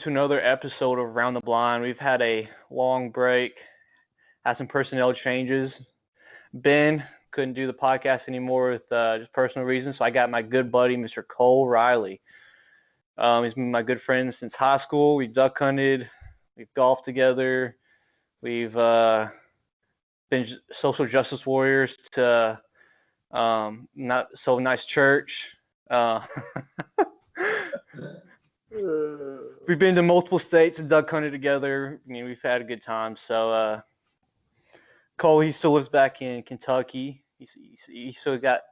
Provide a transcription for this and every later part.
to another episode of Around the Blind. We've had a long break, had some personnel changes. Ben couldn't do the podcast anymore with just personal reasons, so I got my good buddy, Mr. Cole Riley. He's been my good friend since high school. We've duck hunted, we've golfed together, we've been social justice warriors to not so nice church. We've been to multiple states and duck hunted together. I mean, we've had a good time. So Cole, he still lives back in Kentucky. He still got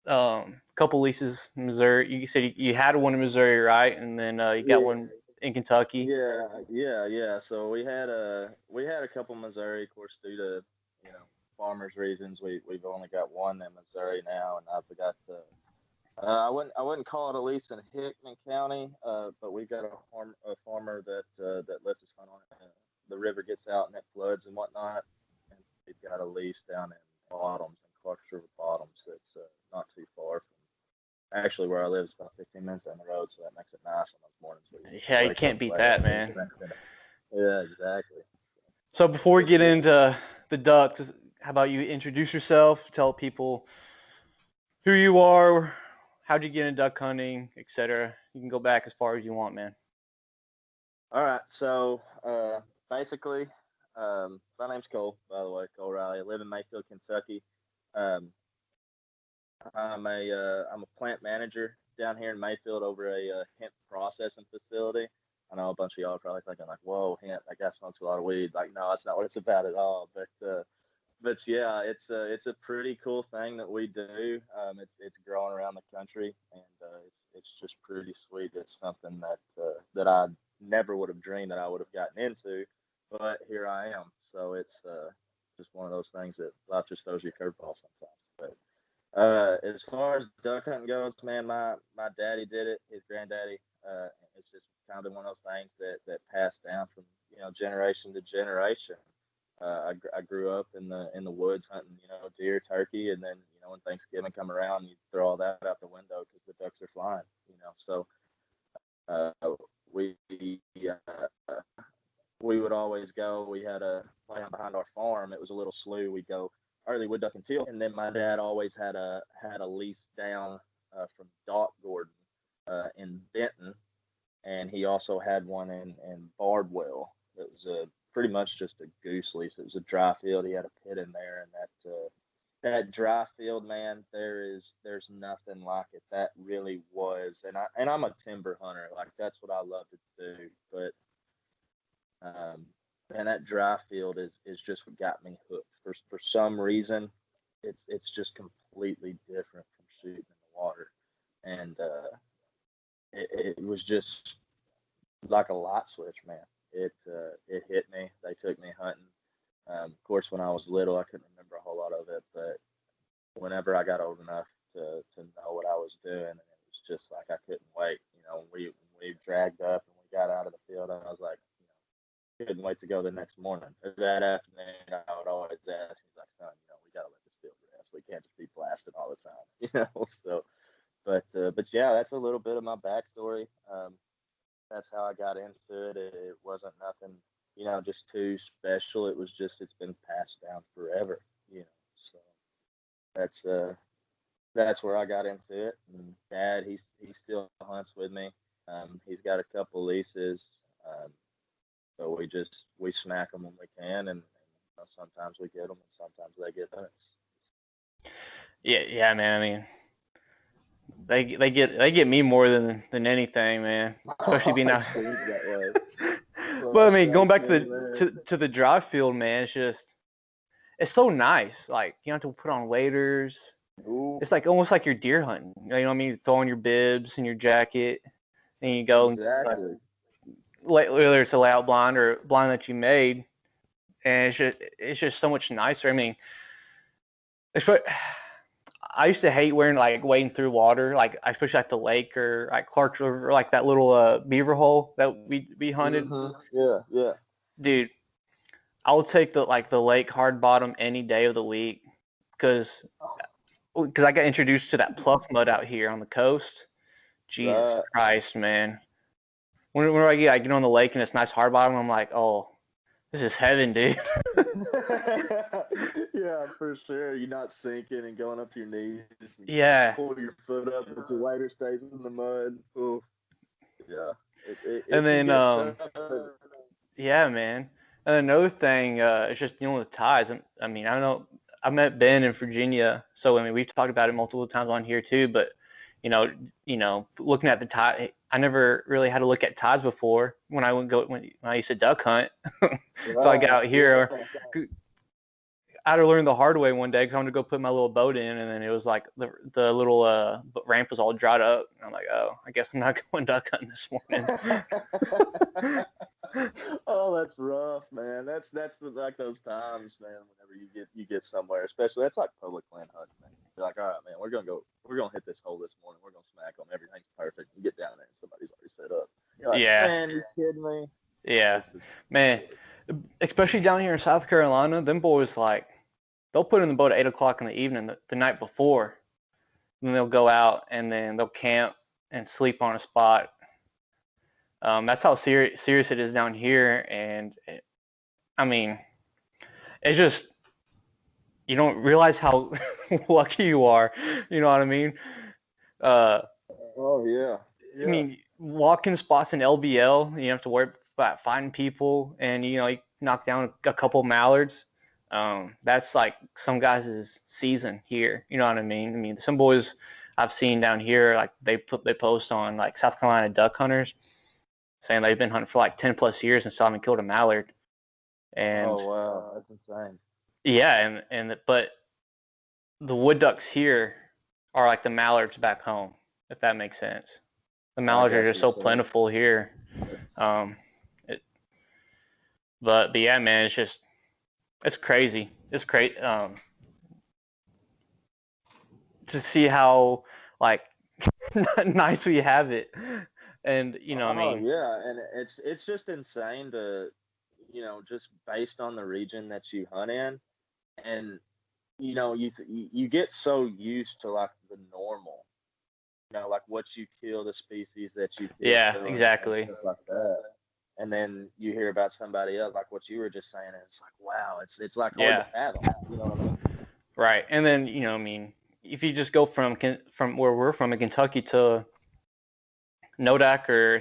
a couple leases in Missouri. You said you had one in Missouri, right? And then you got one in Kentucky. Yeah. So we had a couple Missouri, of course, due to farmers' reasons. We've only got one in Missouri now, and I forgot to. I wouldn't call it a lease in Hickman County, but we've got a farmer that lets us hunt on it. The river gets out and it floods and whatnot, and we've got a lease down in Bottoms, in Clarks River Bottoms. That's not too far from actually where I live. It's about 15 minutes down the road, so that makes it nice on those mornings. Yeah, you can't beat that, man. Yeah, exactly. So before we get into the ducks, how about you introduce yourself, tell people who you are, how'd you get into duck hunting, etc. You can go back as far as you want, man. All right. So basically, my name's Cole, by the way, Cole Riley. I live in Mayfield, Kentucky. I'm a plant manager down here in Mayfield over a hemp processing facility. I know a bunch of y'all are probably thinking like, "Whoa, hemp! That guy smokes a lot of weed." Like, no, that's not what it's about at all. But yeah, it's a pretty cool thing that we do. It's growing around the country, and it's just pretty sweet. It's something that I never would have dreamed that I would have gotten into, but here I am. So it's just one of those things that life just throws you a curveball sometimes. But as far as duck hunting goes, man, my daddy did it. His granddaddy. It's just kind of one of those things that passed down from generation to generation. I grew up in the woods hunting, deer, turkey, and then when Thanksgiving come around, you throw all that out the window because the ducks are flying. So we we would always go. We had a land behind our farm. It was a little slough. We'd go early wood duck and teal, and then my dad always had a lease down from Doc Gordon in Benton, and he also had one in Bardwell. It was pretty much just a goose lease. It was a dry field. He had a pit in there, and that dry field, man, there's nothing like it. That really was, and I'm a timber hunter. Like, that's what I love to do. But and that dry field is just what got me hooked. For some reason, it's just completely different from shooting in the water, and it was just like a light switch, man. It hit me. They took me hunting. Of course, when I was little, I couldn't remember a whole lot of it, but whenever I got old enough to know what I was doing, and it was just like I couldn't wait. When we dragged up and we got out of the field, and I was like, couldn't wait to go the next morning. That afternoon, I would always ask, he's like, son, we gotta let this field rest. We can't just be blasting all the time, So, but yeah, that's a little bit of my backstory. That's how I got into it. It wasn't nothing, just too special. It was just, it's been passed down forever, So that's where I got into it. And Dad, he still hunts with me. He's got a couple leases. So we smack them when we can, and sometimes we get them, and sometimes they get us. Yeah, man. I mean, they get me more than anything, man. Especially being out. But I mean, going back to the dry field, man, it's so nice. Like, you don't have to put on waders. Ooh. It's like almost like you're deer hunting. You know what I mean? You throw on your bibs and your jacket, and you go. Exactly. Whether it's a layout blind or a blind that you made, and it's just so much nicer. I mean, I used to hate wading through water, especially at the lake or like Clarks River, like that little beaver hole that we hunted. Mm-hmm. Yeah. Dude, I will take the lake hard bottom any day of the week because I got introduced to that pluff mud out here on the coast. Jesus Christ, man. Whenever I get on the lake and it's nice hard bottom, I'm like, oh, this is heaven, dude. Yeah, for sure. You're not sinking and going up to your knees and Yeah. pull your foot up, but the waiter stays in the mud. Oof. Yeah, And it can then get tough. yeah, man. And another thing, it's just dealing with tides. I mean, I don't know. I met Ben in Virginia, so I mean, we've talked about it multiple times on here too. But you know, looking at the tide, I never really had to look at tides before when I used to duck hunt. So I got Right. out here. I had to learn the hard way one day because I wanted to go put my little boat in, and then it was like the little ramp was all dried up. And I'm like, oh, I guess I'm not going duck hunting this morning. Oh, that's rough, man. Like those times, man. Whenever you get somewhere, especially that's like public land hunting, man. You're like, all right, man, we're gonna hit this hole this morning. We're gonna smack them. Everything's perfect. You get down there and somebody's already set up. You're like, Yeah, man, you kidding me? yeah, This is man. Especially down here in South Carolina, them boys like they'll put in the boat at 8 o'clock in the evening the night before, and then they'll go out and then they'll camp and sleep on a spot. That's how serious it is down here, and I mean, it's just you don't realize how lucky you are. You know what I mean? Uh, oh yeah, I yeah. mean, walking spots in LBL, you don't have to worry about finding people, and you knock down a couple mallards. That's like some guys' season here. You know what I mean? I mean, some boys I've seen down here, like they post on like South Carolina duck hunters saying they've been hunting for like 10 plus years and still haven't killed a mallard. And Oh wow, that's insane. yeah, but the wood ducks here are like the mallards back home, if that makes sense. The I mallards are got just you. so So plentiful here. Um, it, but yeah, man, it's crazy. It's great to see how like nice we have it, and I oh mean, yeah, and it's just insane to, just based on the region that you hunt in, and you get so used to like the normal, like what you kill, the species that you kill, yeah, and exactly. stuff like that. And then you hear about somebody else, like what you were just saying, and it's like, wow, it's like hard to Yeah, fathom. You know what I mean? right. And then I mean, if you just go from where we're from in Kentucky to Nodak or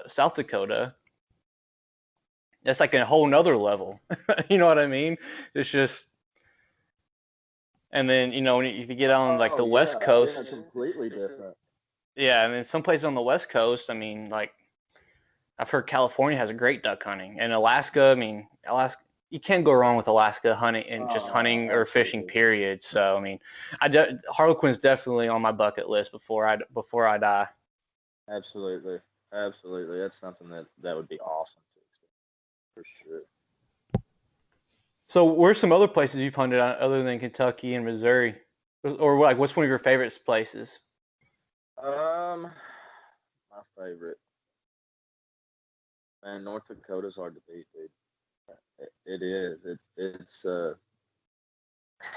South Dakota, that's like a whole nother level. You know what I mean? It's just, and then if you get on like Oh the yeah, West yeah, Coast, completely different. yeah, and then some places on the West Coast, I mean, like I've heard California has a great duck hunting, and Alaska, I mean, Alaska, you can't go wrong with Alaska hunting and just Oh, hunting or fishing, absolutely. period. So I mean, Harlequin's definitely on my bucket list before I die. Absolutely. Absolutely. That's something that would be awesome to experience for sure. So where's some other places you've hunted on other than Kentucky and Missouri, or like what's one of your favorite places? Um, my favorite. Man, North Dakota's hard to beat, dude. It is.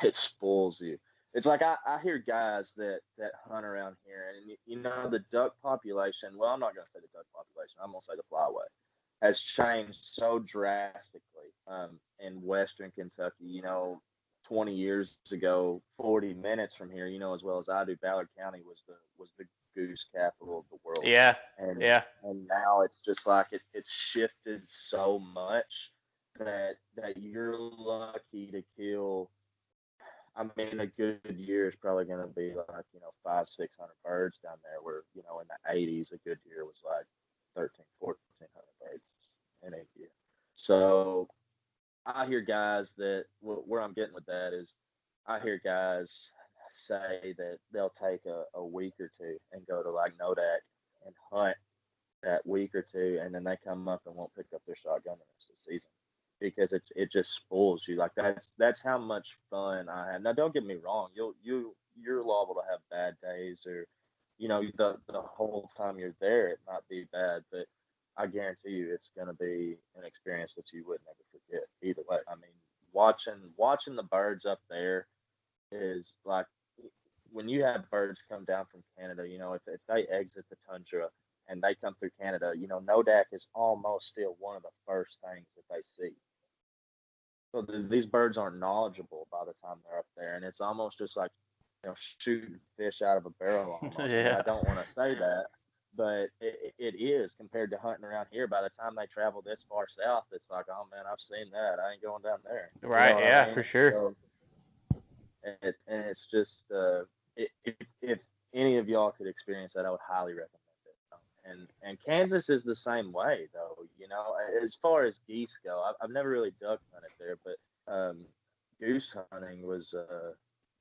It spoils you. It's like I hear guys that hunt around here, and the duck population. Well, I'm not gonna say the duck population. I'm gonna say the flyway has changed so drastically in Western Kentucky. 20 years ago, 40 minutes from here, as well as I do, Ballard County was the goose capital of the world, Yeah, and yeah, now it's just like it's shifted so much that you're lucky to kill. I mean, a good year is probably going to be like, 500-600 birds down there, where, in the 80s, a good year was like 1,300-1,400 birds in a year. So I hear guys where I'm getting with that is I hear guys say that they'll take a week or two and go to like Nodak and hunt that week or two, and then they come up and won't pick up their shotgun the rest of the season because it just spoils you. Like that's how much fun I have. Now, don't get me wrong, you're liable to have bad days, or the whole time you're there it might be bad, but I guarantee you it's going to be an experience that you would never forget either way. I mean, watching the birds up there is like when you have birds come down from Canada, if they exit the tundra and they come through Canada, Nodak is almost still one of the first things that they see. So these birds aren't knowledgeable by the time they're up there, and it's almost just like shooting fish out of a barrel almost. I mean, Yeah. I don't want to say that, but it is compared to hunting around here. By the time they travel this far south, it's like, oh man, I've seen that. I ain't going down there. You know Right. what Yeah, I for mean? sure. So, and it's just if any of y'all could experience that, I would highly recommend it. And Kansas is the same way though. As far as geese go, I've never really duck hunted there, but goose hunting was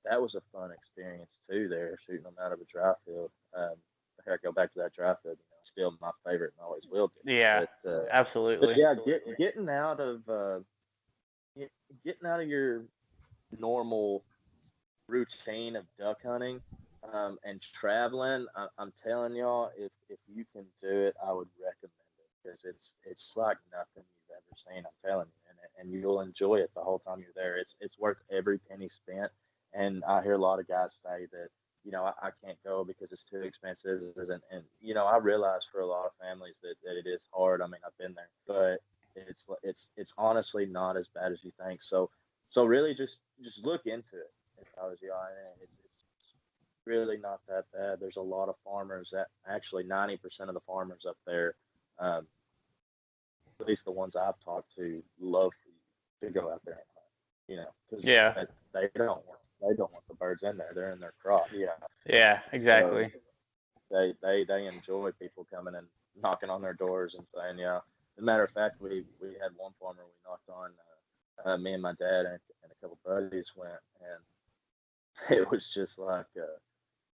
that was a fun experience too. There, shooting them out of a dry field. I go back to that dry field. Still my favorite and always will be. Yeah, But absolutely. yeah, getting out of getting out of your normal routine of duck hunting and traveling. I'm telling y'all, if you can do it, I would recommend it because it's like nothing you've ever seen. I'm telling you, and you'll enjoy it the whole time you're there. It's worth every penny spent. And I hear a lot of guys say that I can't go because it's too expensive, and I realize for a lot of families that it is hard. I mean, I've been there, but it's honestly not as bad as you think. So really just look into it. If I was you, it's really not that bad. There's a lot of farmers that actually 90% of the farmers up there, at least the ones I've talked to, love for you to go out there and hunt. Because Yeah. they don't want the birds in there. They're in their crop. Yeah, exactly. So they enjoy people coming and knocking on their doors and saying, yeah. As a matter of fact, we had one farmer we knocked on. Me and my dad and a couple buddies went, and it was just like,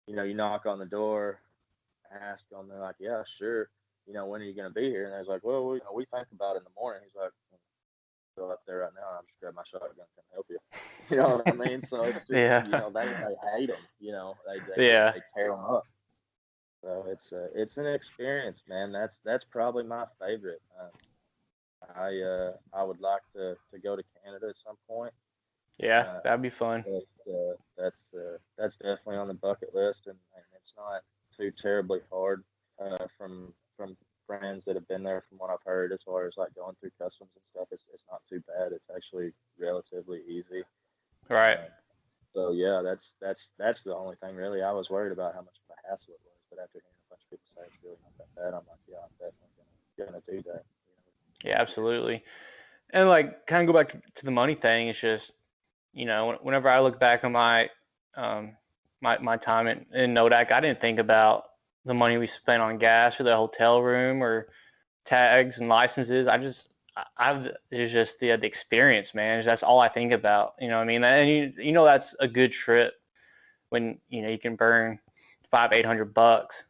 you knock on the door, ask them, they're like, yeah, sure. When are you going to be here? And I was like, well, we think about it in the morning. He's like, go up there right now. I'll just grab my shotgun and come help you. You know what I mean? So it's just, Yeah. they hate them. Yeah. They tear them up. So it's an experience, man. That's probably my favorite. I would like to go to Canada at some point. Yeah, that'd be fun. But that's definitely on the bucket list, and it's not too terribly hard from friends that have been there. From what I've heard, as far as like going through customs and stuff, it's not too bad. It's actually relatively easy. Right. So yeah, that's the only thing really. I was worried about how much of a hassle it was, but after hearing a bunch of people say it's really not that bad, I'm like, yeah, I'm definitely gonna do that. Yeah, absolutely. And like, kind of go back to the money thing. It's just, whenever I look back on my my time in Nodak, I didn't think about the money we spent on gas or the hotel room or tags and licenses. It's just the experience, man. That's all I think about. You know what I mean? And that's a good trip when you can burn $500-800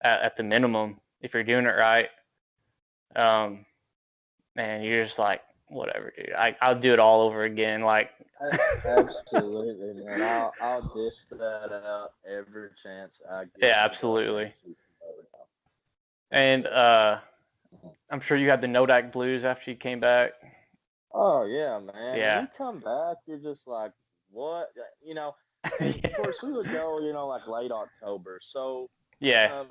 at the minimum if you're doing it right. And you're just like, whatever, dude. I'll do it all over again. Like, absolutely, man. I'll dish that out every chance I get. yeah, absolutely. And I'm sure you had the Nodak blues after you came back. Oh yeah, man. Yeah. When you come back, you're just like, what? And Yeah. of course we would go, like late October. So Yeah.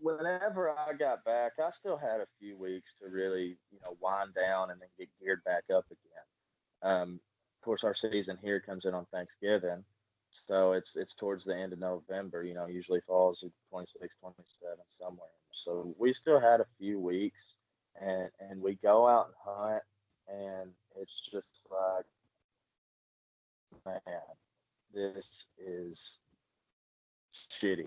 whenever I got back, I still had a few weeks to really, wind down and then get geared back up again. Of course, our season here comes in on Thanksgiving, so it's towards the end of November. Usually falls at 26, 27 somewhere. So we still had a few weeks, and we go out and hunt, and it's just like, man, this is shitty.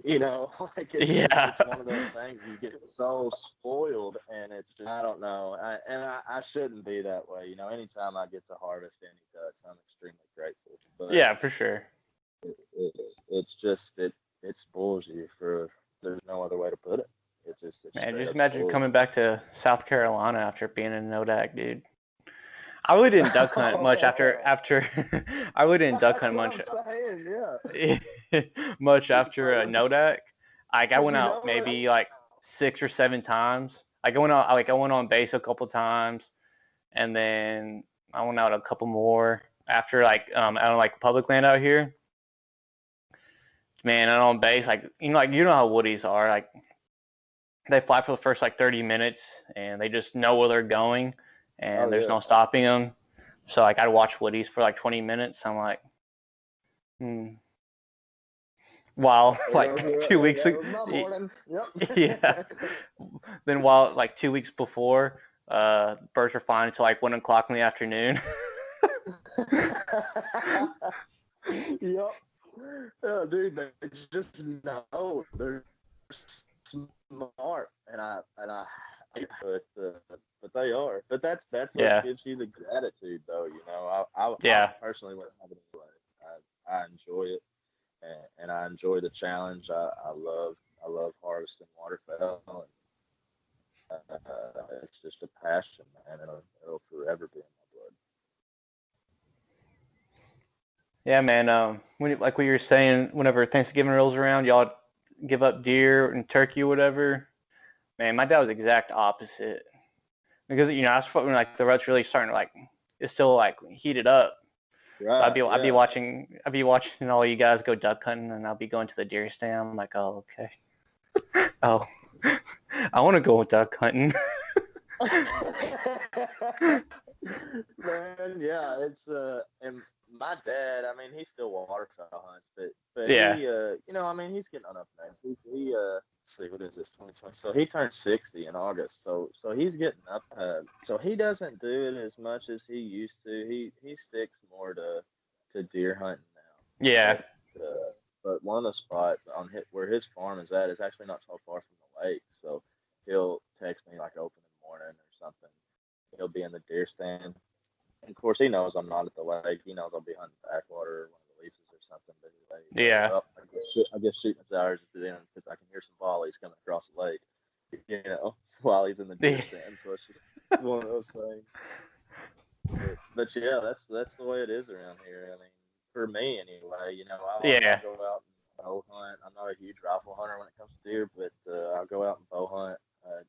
Like Yeah. it's one of those things you get so spoiled, and it's just, I don't know. I shouldn't be that way. Anytime I get to harvest any ducks, I'm extremely grateful. But Yeah, for sure. it's just it spoils you for, there's no other way to put it. It Man, straight just up imagine spoils coming back to South Carolina after being in Nodak, dude. I really didn't duck hunt much after I really didn't duck hunt much. That's what I'm saying, yeah. Much after Nodak. Like, I 'Cause went you out know what? maybe like 6 or 7 times. I went on base a couple times, and then I went out a couple more after, like, out on like public land out here. Man, out on base, like, how woodies are, like, they fly for the first like 30 minutes, and they just know where they're going, and there's yeah. no stopping them. So like I'd watch woodies for like 20 minutes. I'm like, while like 2 weeks ago, my morning. Yep. yeah. Then while like 2 weeks before, birds were flying until like 1 o'clock in the afternoon. Yep. Yeah, dude, they just know they're smart, and I but they are. But that's what Yeah, gives you the gratitude, though. You know, I yeah, personally wouldn't have it anyway. I enjoy it, and I enjoy the challenge. I love harvesting waterfowl, and it's just a passion, man. It'll forever be in my blood. yeah, man. Like what you were saying, whenever Thanksgiving rolls around, y'all give up deer and turkey or whatever. Man, my dad was the exact opposite. Because that's when like the rut's really starting to like it's still like heated up. So Right? Yeah. I'd be watching all you guys go duck hunting, and I'll be going to the deer stand. I'm like, oh okay, oh, I want to go duck hunting. Man, yeah, it's and my dad, I mean, he still waterfowl hunts, but Yeah, he I mean, he's getting on up there. Let's see, what is this, 2020? So he turned 60 in August. So he's getting up. So he doesn't do it as much as he used to. He sticks more to deer hunting now. yeah, But one of the spots where his farm is at is actually not so far from the lake. So he'll text me like opening morning or something. He'll be in the deer stand. And of course, he knows I'm not at the lake. He knows I'll be hunting backwater or one of the leases or something. But he's like, yeah, well, I guess shooting his hours at the end because I can hear some volleys coming across the lake, while he's in the deer stand. So it's just one of those things. But yeah, that's the way it is around here. I mean, for me anyway, I'll yeah, go out and bow hunt. I'm not a huge rifle hunter when it comes to deer, but I'll go out and bow hunt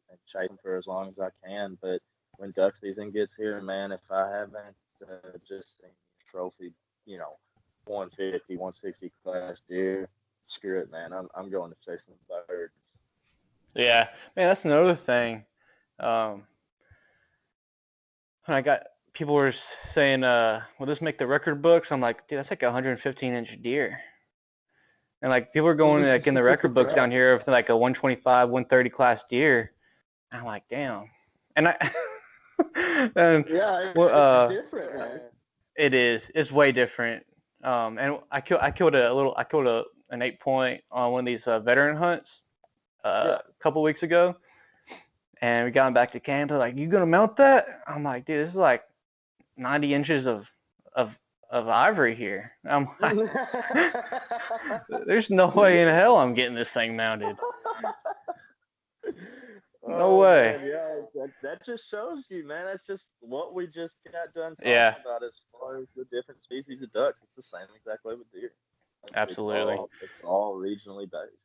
and chase them for as long as I can. But when duck season gets here, man, if I haven't just seen trophy, you know, 150, 160 class deer, screw it, man. I'm going to chase some birds. yeah. Man, that's another thing. Um, I got people were saying, will this make the record books? I'm like, dude, that's like a 115-inch deer. And like people are going like in the record books Right. down here with like a 125, 130 class deer. I'm like, damn. And I and Yeah, well, it's different, man. it is. It's way different. And I killed an 8 point on one of these veteran hunts a Yeah. couple weeks ago, and we got back to camp. They're like, "You gonna mount that?" I'm like, "Dude, this is like 90 inches of of ivory here." I'm like, "There's no way in hell I'm getting this thing mounted. No Oh way." man, yeah, that just shows you, man. That's just what we just got done talking Yeah, about as far as the different species of ducks. It's the same exact way with deer. It's absolutely. all regionally based.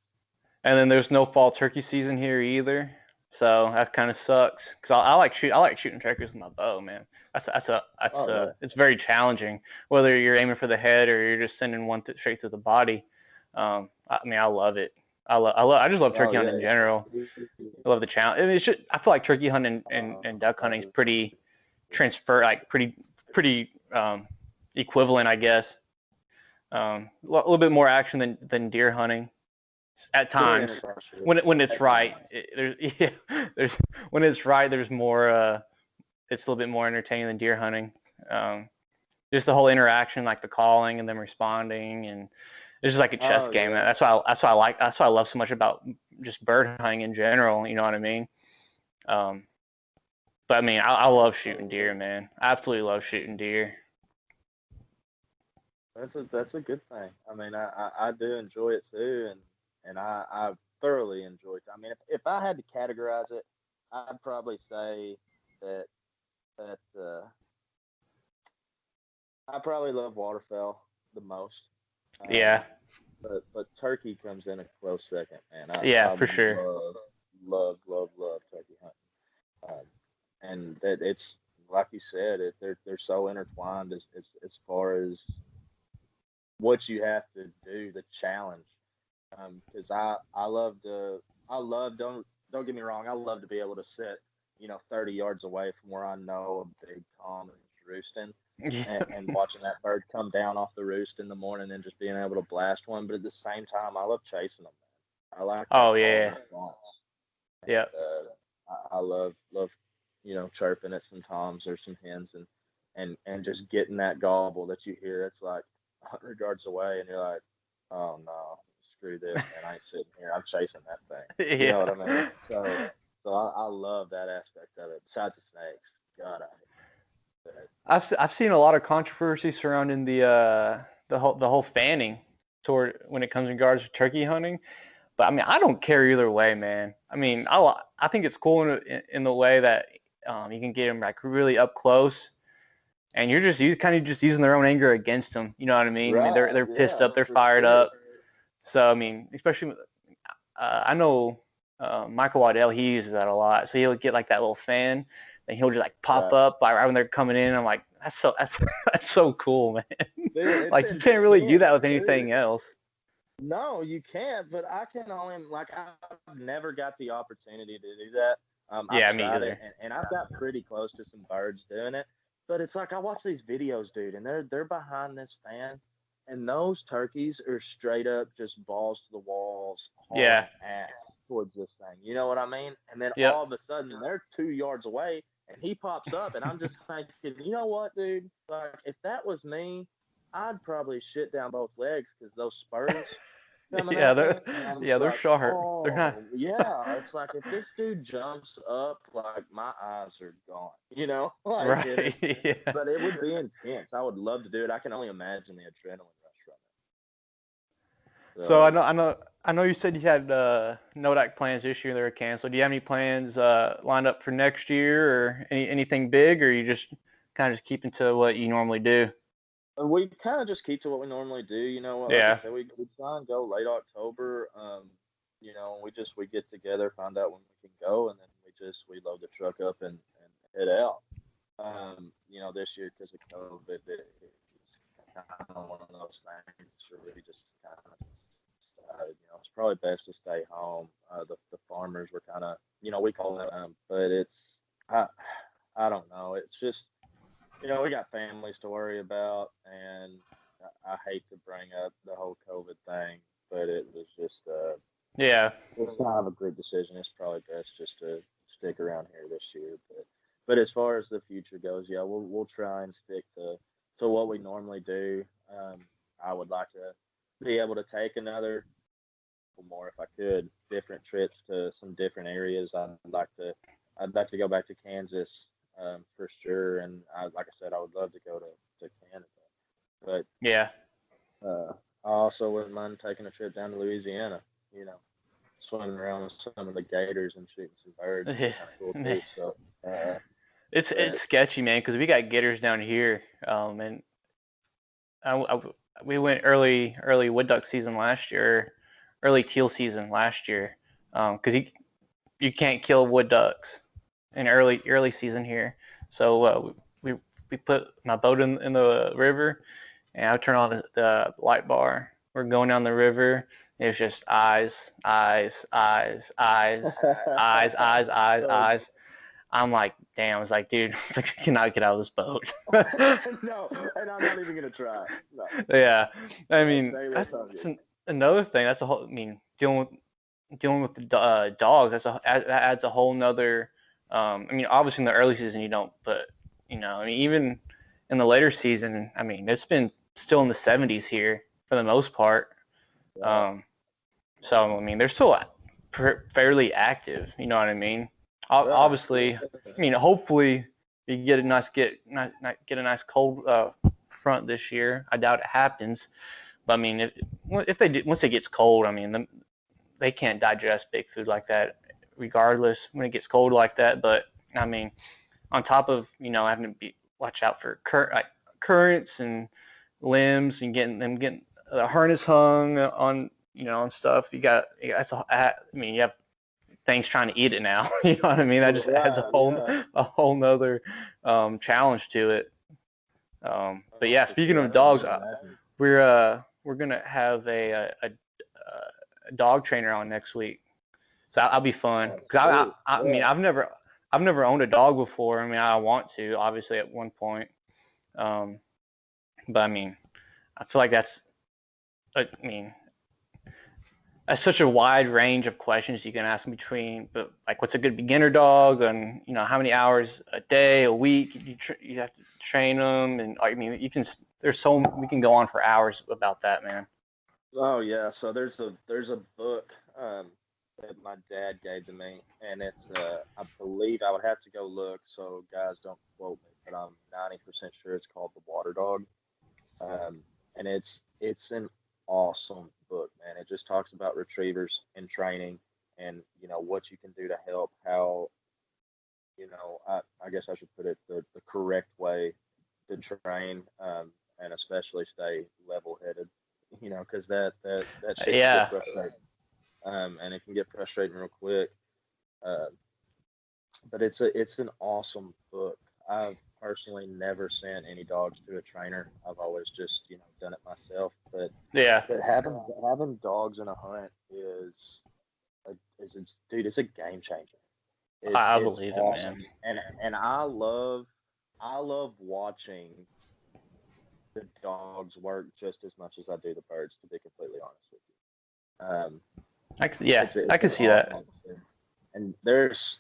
And then there's no fall turkey season here either, so that kind of sucks. Cause I like shooting turkeys with my bow, man. Oh yeah. It's very challenging whether you're aiming for the head or you're just sending one straight through the body. I mean, I love it. I just love Oh turkey yeah. hunting in general. I love the challenge. I mean, I feel like turkey hunting and duck hunting is pretty pretty equivalent, I guess. A little bit more action than deer hunting at Yeah, times for sure. when it's At right. times. There's when it's right. There's more. It's a little bit more entertaining than deer hunting. Um, just the whole interaction, like the calling and them responding, and it's just like a chess Oh game. yeah. That's why I like. That's why I love so much about just bird hunting in general. You know what I mean? Um, but I mean, I love shooting deer, man. I absolutely love shooting deer. That's a good thing. I mean, I do enjoy it too, and I thoroughly enjoy it. I mean, if I had to categorize it, I'd probably say that that I probably love waterfowl the most. Yeah, But turkey comes in a close second, man. yeah, I for sure. love turkey hunting. And that it's like you said, they're so intertwined as far as what you have to do, the challenge. Because I love don't get me wrong, I love to be able to sit, 30 yards away from where I know a big tom is roosting, Yeah. and watching that bird come down off the roost in the morning and just being able to blast one. But at the same time, I love chasing them. I like that Oh call and yeah. response, and Yeah. I love chirping at some toms or some hens, and just getting that gobble that you hear. It's like 100 yards away, and you're like, oh no, screw this, man! I ain't sitting here. I'm chasing that thing. You know Yeah. what I mean? So I love that aspect of it. Besides the snakes, God, I hate that. I've seen a lot of controversy surrounding the whole fanning toward when it comes in regards to turkey hunting. But I mean, I don't care either way, man. I mean, I think it's cool in the way that you can get them like really up close, and you kind of just using their own anger against them. You know what I mean? I mean, Right? they're pissed Yeah, up, they're for fired sure. up. So I mean, especially I know Michael Waddell, he uses that a lot. So he'll get like that little fan, and he'll just like pop Right. up right when they're coming in. I'm like, that's so cool, man. Dude, it's Like you can't really do intense, that with dude. anything else. No, you can't. But I can only like I've never got the opportunity to do that. I've Yeah, me tried it, either. and I've got pretty close to some birds doing it. But it's like I watch these videos, dude, and they're behind this fan, and those turkeys are straight up just balls to the walls, Yeah. hauling ass towards this thing. You know what I mean? And then Yep. all of a sudden they're 2 yards away, and he pops up, and I'm just thinking, you know what, dude? Like if that was me, I'd probably shit down both legs because those spurs coming Yeah, at they're me, and I'm just yeah, they're like, sharp. They're not. oh yeah. It's like if this dude jumps up, like my eyes are gone, like it Right. is. Yeah. But it would be intense. I would love to do it. I can only imagine the adrenaline rush from it. So So I know you said you had Nodak plans this year that are canceled. Do you have any plans lined up for next year or anything big, or you just kind of just keeping to what you normally do? we kind of just keep to what we normally do. You know what? Like I Yeah. said, we try and go late October. We get together, find out when we can go, and then we load the truck up and head out. This year because of COVID, it's kind of one of those things where we just kind of it's probably best to stay home. The farmers were kind of, we call them, but I, I don't know. It's just, we got families to worry about, and I hate to bring up the whole COVID thing, but it was just, Yeah. it's kind of a good decision. It's probably best just to stick around here this year, but as far as the future goes, yeah, we'll try and stick to what we normally do. I would like to be able to take another more if I could, different trips to some different areas. I'd like to go back to Kansas for sure, and like I said, I would love to go to Canada, Yeah. but I also wouldn't mind taking a trip down to Louisiana. You know, swimming around with some of the gators and shooting some birds would be Yeah. kind of cool Man. too. So, It's but sketchy, man, because we got gators down here, and I, we went early wood duck season last year, early teal season last year, because you can't kill wood ducks in early season here. So we put my boat in the river, and I turn on the light bar. We're going down the river. It's just eyes, eyes, eyes, eyes, eyes, eyes, eyes, so eyes. I'm like, damn. It's like, dude, it's like I cannot get out of this boat. no, and I'm not even gonna try. No, Yeah, I mean stay with that's hunger. another thing. That's a whole. I mean dealing with the dogs. That adds a whole nother. I mean, obviously in the early season you don't, but I mean even in the later season, I mean it's been still in the 70s here for the most part. Right. Um, so I mean they're still fairly active. You know what I mean? Right. Obviously, I mean hopefully you get a nice cold front this year. I doubt it happens. But I mean, if they do, once it gets cold, I mean, they can't digest big food like that, regardless when it gets cold like that. But I mean, on top of having to watch out for currents and limbs and getting the harness hung on on stuff. I mean, you have things trying to eat it now. You know what I mean? That just adds Right. Yeah. a whole nother challenge to it. But Oh, yeah, for speaking sure. I of can only dogs, imagine. we're gonna have a dog trainer on next week. So I'll be fun. Cause Absolutely. I mean, Yeah. I've never owned a dog before. I mean, I want to, obviously, at one point. Um, but I mean, I feel like I mean, that's such a wide range of questions you can ask between, but like, what's a good beginner dog, and how many hours a day, a week you have to train them, and I mean, we can go on for hours about that, man. Oh yeah. So there's a book that my dad gave to me, and it's I believe I would have to go look, so guys don't quote me, but I'm 90% sure it's called The Water Dog. Um, and it's an awesome book, man. It just talks about retrievers and training, and what you can do to help. How I guess I should put it the correct way to train, and especially stay level headed. Because that shit can get Yeah, frustrating, and it can get frustrating real quick. Uh, but it's an awesome book. I've personally never sent any dogs to a trainer. I've always just done it myself. But yeah, but having dogs in a hunt dude, it's a game changer. I It's believe it, man. awesome, and I love watching the dogs work just as much as I do the birds. To be completely honest with you, Yeah, I it's can an see that. awesome experience. And there's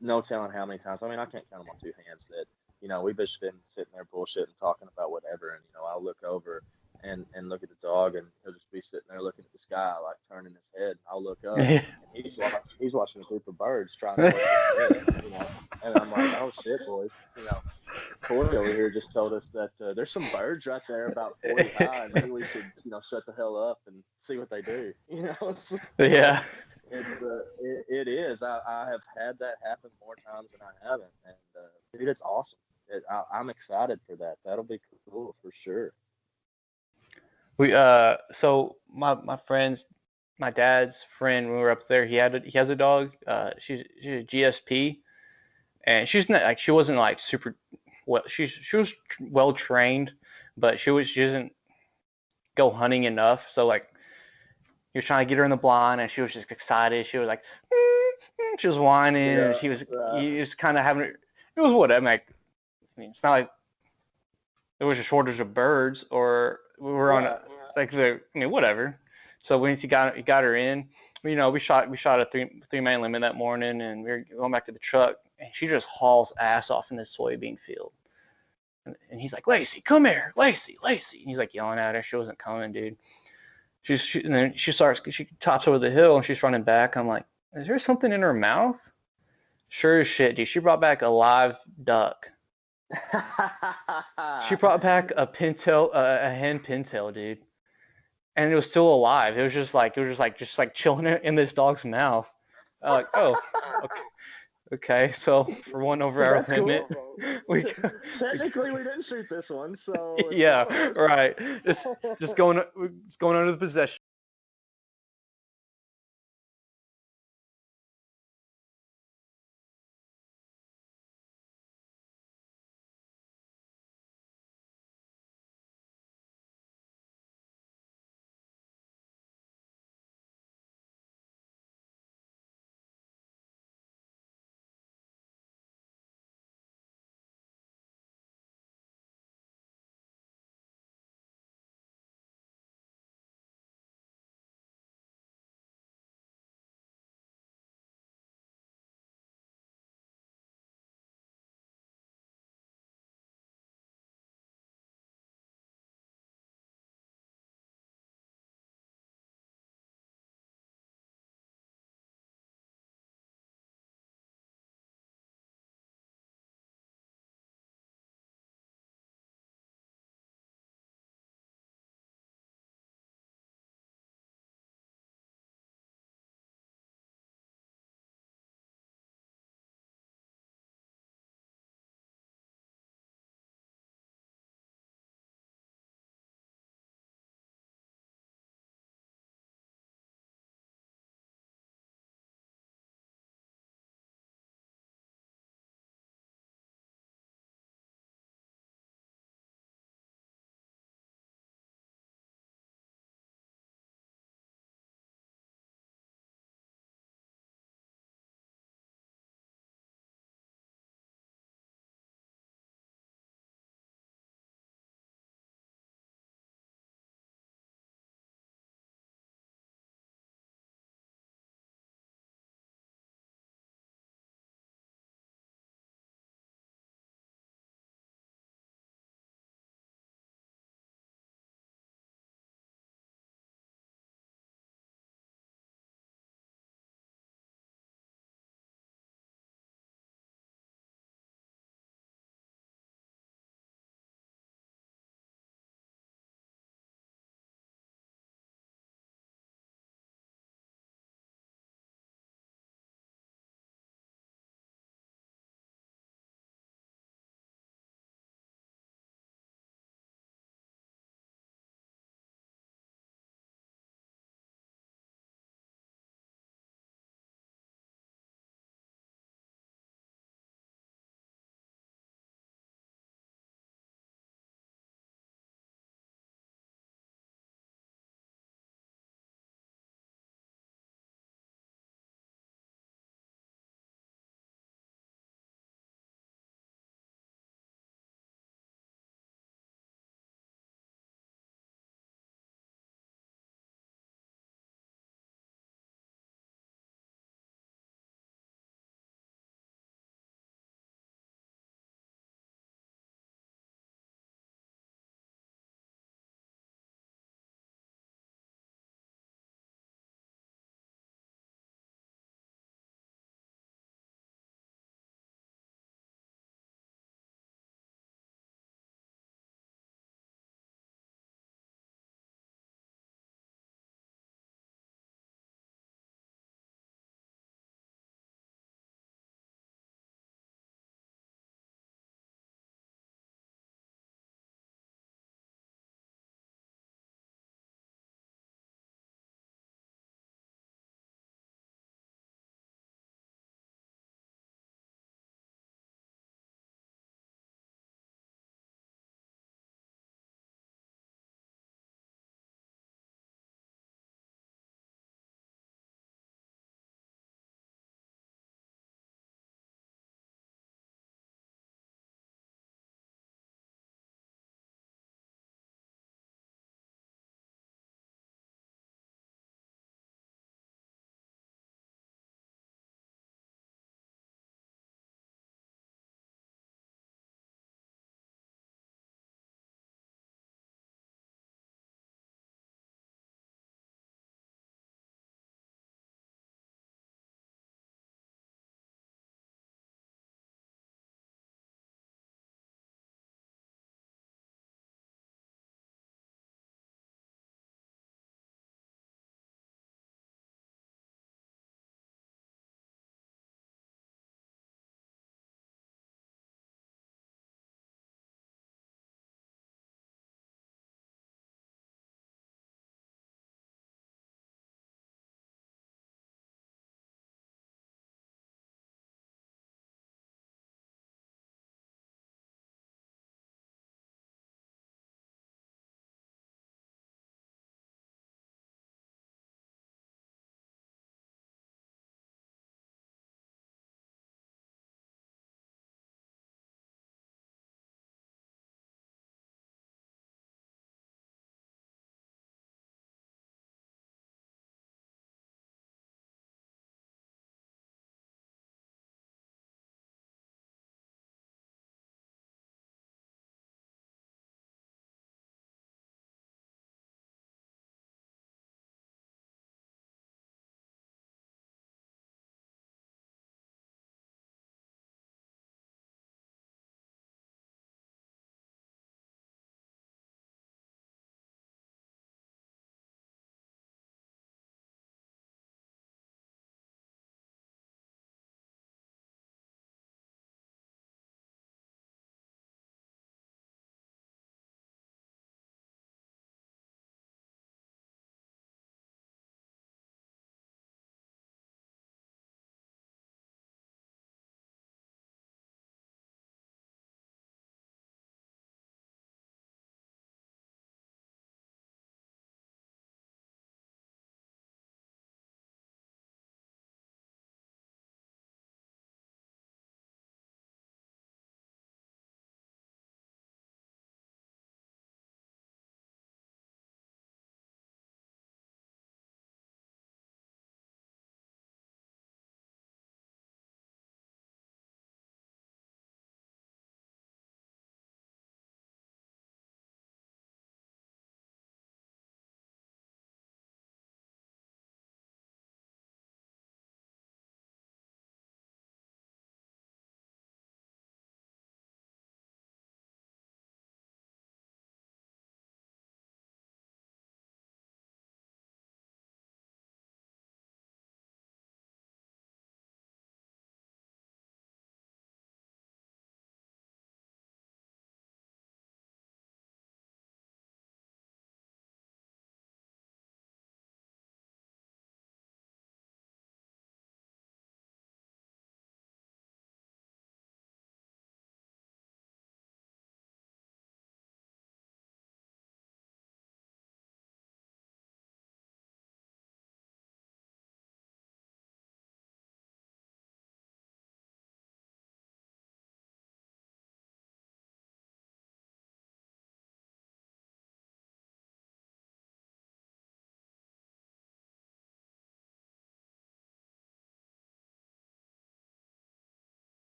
no telling how many times. I mean, I can't count them on two hands that we've just been sitting there bullshitting, talking about whatever, and I'll look over and look at the dog, and he'll just be sitting there looking at the sky, like turning his head. And I'll look up, and he's watching a group of birds trying to work this nest. And I'm like, oh shit, boys, Corey over here just told us that there's some birds right there about 40 high. Maybe we should, shut the hell up and see what they do. So Yeah. it is. I have had that happen more times than I haven't, and dude, it's awesome. I'm excited for that. That'll be cool for sure. So my friends, my dad's friend, when we were up there, he has a dog. She's a GSP, and she's not like, she wasn't like super well. She was well trained, but she doesn't go hunting enough. So like, he was trying to get her in the blind, and she was just excited. She was like, she was whining, and Yeah. he was kind of having it was whatever. Like, I mean, it's not like there was a shortage of birds, or we were on Right. like I mean, whatever. So when he got her in, we shot a three-man limit that morning, and we were going back to the truck, and she just hauls ass off in this soybean field. And he's like, Lacey, come here, Lacey, Lacey. And he's like yelling at her. She wasn't coming, dude. And then she tops over the hill, and she's running back. I'm like, is there something in her mouth? Sure as shit, dude. She brought back a live duck. She brought back a hen pintail, dude, and it was still alive. Just like chilling in this dog's mouth. I'm like, oh, okay, okay. So for one over our That's limit, cool. we, Technically, we didn't shoot this one, so it's yeah, not ours. right. Just going under the possession